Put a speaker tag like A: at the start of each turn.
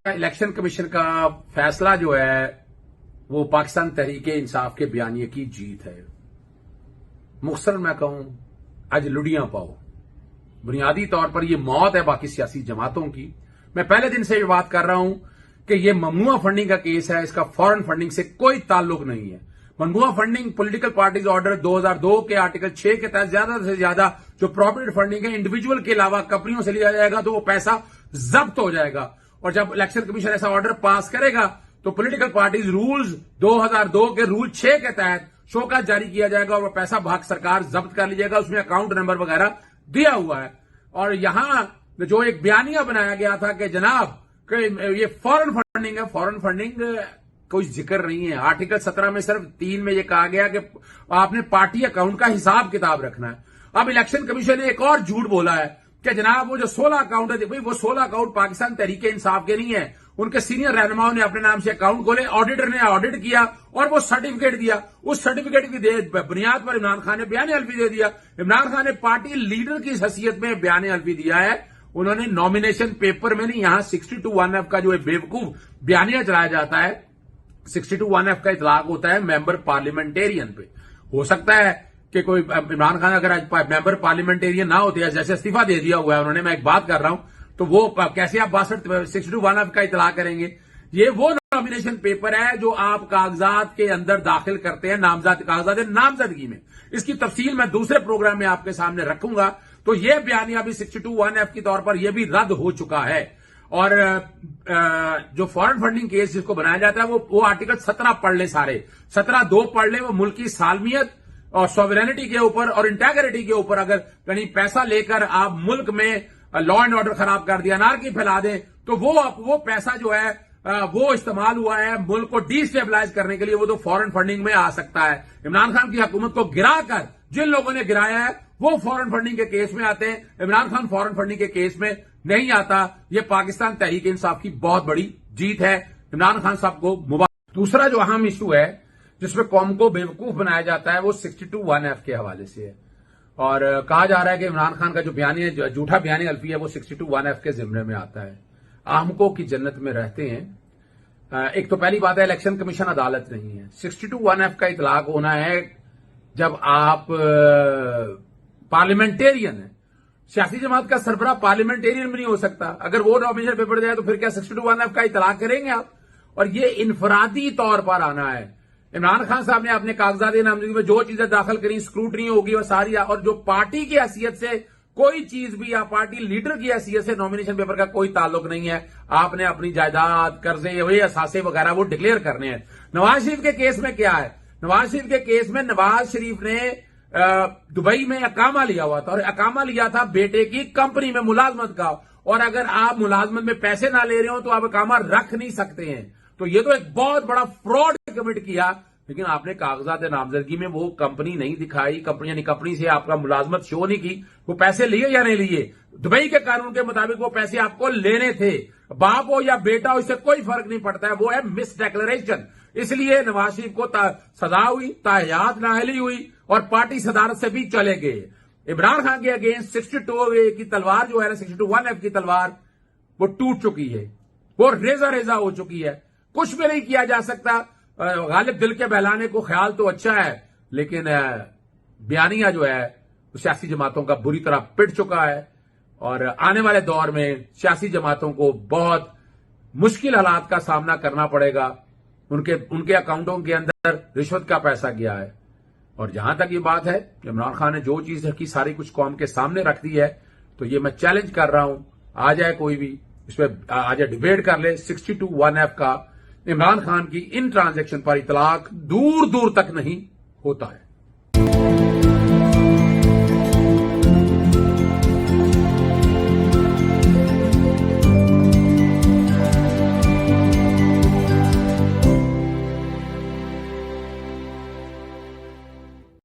A: Election commission का फैसला जो है वो पाकिस्तान तहरीक इंसाफ के बयानिए की जीत है। मुख्तसर मैं कहूं, आज लुड़ियां पाओ। बुनियादी तौर पर यह मौत है बाकी सियासी जमातों की। मैं पहले दिन से ये बात कर रहा हूं कि यह ममनुआ फंडिंग का केस है, इसका फॉरेन फंडिंग से कोई ताल्लुक नहीं है। ममनुआ फंडिंग पॉलिटिकल पार्टीज ऑर्डर 2002 के आर्टिकल 6 के तहत ज्यादा से ज्यादा जो प्रॉफिट फंडिंग है इंडिविजुअल के अलावा कंपनियों से लिया जाएगा तो वो पैसा जब्त हो जाएगा। और जब इलेक्शन कमीशन ऐसा ऑर्डर पास करेगा तो पॉलिटिकल पार्टीज रूल्स 2002 के रूल 6 के तहत शोकत जारी किया जाएगा और वो पैसा भाग सरकार जब्त कर लीजिएगा। उसमें अकाउंट नंबर वगैरह दिया हुआ है। और यहां जो एक बयानिया बनाया गया था कि जनाब ये फॉरेन फंडिंग है, फॉरेन फंडिंग कोई जिक्र नहीं है। आर्टिकल 17 में सिर्फ 3 में ये कहा गया कि आपने पार्टी अकाउंट का हिसाब किताब रखना है। अब इलेक्शन कमीशन ने एक और झूठ बोला है कि जनाब वो जो 16 अकाउंट है, भाई वो 16 अकाउंट पाकिस्तान तहरीक इंसाफ के नहीं है। उनके सीनियर रहनुमाओं ने अपने नाम से अकाउंट खोले, ऑडिटर ने ऑडिट किया और वो सर्टिफिकेट दिया। उस सर्टिफिकेट की बुनियाद पर इमरान खान ने बयान हल्फी दे दिया। इमरान खान ने पार्टी लीडर की हैसियत में बयान हल्फी दिया है। उन्होंने नॉमिनेशन पेपर में नहीं, यहां 62(1)(f) का जो बेवकूफ बयानिया चलाया जाता है, 62(1)(f) का इतलाक होता है मेंबर पार्लियामेंटेरियन पे। हो सकता है कि कोई इमरान खान अगर आज मेंबर पार्लियामेंटेरियन ना होते, जैसे इस्तीफा दे दिया हुआ है उन्होंने, मैं एक बात कर रहा हूं, तो वो कैसे आप 62(1)(f) का इतलाक करेंगे? ये वो नॉमिनेशन पेपर है जो आप कागजात के अंदर दाखिल करते हैं, कागजात नामजदगी में। इसकी तफसील मैं दूसरे प्रोग्राम में आपके सामने रखूंगा। तो ये बयानिया भी 62(1)(f) के तौर पर यह भी रद्द हो चुका है। और जो फॉरेन फंडिंग केस जिसको बनाया जाता है वो आर्टिकल 17 पढ़ ले, सारे 17(2) पढ़ ले। वो मुल्क की सालमियत और सॉवरेनिटी के ऊपर और इंटेग्रिटी के ऊपर अगर कहीं पैसा लेकर आप मुल्क में लॉ एंड ऑर्डर खराब कर दिया, अनार्की फैला दें, तो वो पैसा जो है वो इस्तेमाल हुआ है मुल्क को डिस्टेबलाइज करने के लिए, वो तो फॉरेन फंडिंग में आ सकता है। इमरान खान की हुकूमत को गिराकर जिन लोगों ने गिराया है वो फॉरेन फंडिंग के केस में आते हैं। इमरान खान फॉरेन फंडिंग के केस में नहीं आता। ये पाकिस्तान तहरीक इंसाफ की बहुत बड़ी जीत है। इमरान खान साहब को मुबारक। दूसरा जो अहम इशू है जिसमें कौम को बेवकूफ बनाया जाता है वो 62(1)(f) के हवाले से है। और कहा जा रहा है कि इमरान खान का जो बयानी झूठा बयानी हल्फी है वो 62(1)(f) के जिम्मे में आता है। आहमकों की जन्नत में रहते हैं। एक तो पहली बात है, इलेक्शन कमीशन अदालत नहीं है। 62(1)(f) का इतलाक होना है जब आप पार्लियामेंटेरियन है। सियासी जमात का सरबराह पार्लियामेंटेरियन भी नहीं हो सकता। अगर वो नॉमिनेशन पेपर जाए तो फिर क्या 62(1)(f) का इतलाक करेंगे आप? और ये इनफरादी तौर पर आना है। इमरान खान साहब ने अपने कागजात नामजदगी में जो चीजें दाखिल करी, स्क्रूटनी होगी वो सारी, और जो पार्टी की हैसियत से कोई चीज भी या पार्टी लीडर की हैसियत से नॉमिनेशन पेपर का कोई ताल्लुक नहीं है। आपने अपनी जायदाद, कर्जे, वही असासे वगैरह वो डिक्लेयर करने हैं। नवाज शरीफ के केस में क्या है? नवाज शरीफ के केस में नवाज शरीफ ने दुबई में अकामा लिया हुआ था और अकामा लिया था बेटे की कंपनी में मुलाजमत का। और अगर आप मुलाजमत में पैसे ना ले रहे हो तो आप अकामा रख नहीं सकते हैं। तो ये तो एक बहुत बड़ा फ्रॉड कमिट किया। लेकिन आपने कागजात नामजदगी में वो कंपनी नहीं दिखाई, कंपनी से आपका मुलाजमत शो नहीं की। वो पैसे लिए या नहीं लिए? दुबई के कानून के मुताबिक वो पैसे आपको लेने थे। बाप हो या बेटा हो, इससे कोई फर्क नहीं पड़ता है। वो है मिस डिक्लेरेशन। इसलिए नवाज शरीफ को सजा हुई, ताहयात नाअहली हुई और पार्टी सदारत से भी चले गए। इमरान खान के अगेंस्ट 62 की तलवार जो है ना, 62(1)(f) की तलवार वो टूट चुकी है। वो रेजा हो चुकी है। कुछ भी नहीं किया जा सकता। गालिब दिल के बहलाने को ख्याल तो अच्छा है, लेकिन बयानिया जो है वो सियासी जमातों का बुरी तरह पिट चुका है। और आने वाले दौर में सियासी जमातों को बहुत मुश्किल हालात का सामना करना पड़ेगा। उनके अकाउंटों के अंदर रिश्वत का पैसा गया है। और जहां तक ये बात है, इमरान खान ने जो चीज की सारी कुछ कौम के सामने रख दी है, तो ये मैं चैलेंज कर रहा हूं, आ जाए कोई भी इस पर आ जाए, डिबेट कर ले। 62(1)(f) का इमरान खान की इन ट्रांजैक्शन पर इतलाक दूर दूर तक नहीं होता है।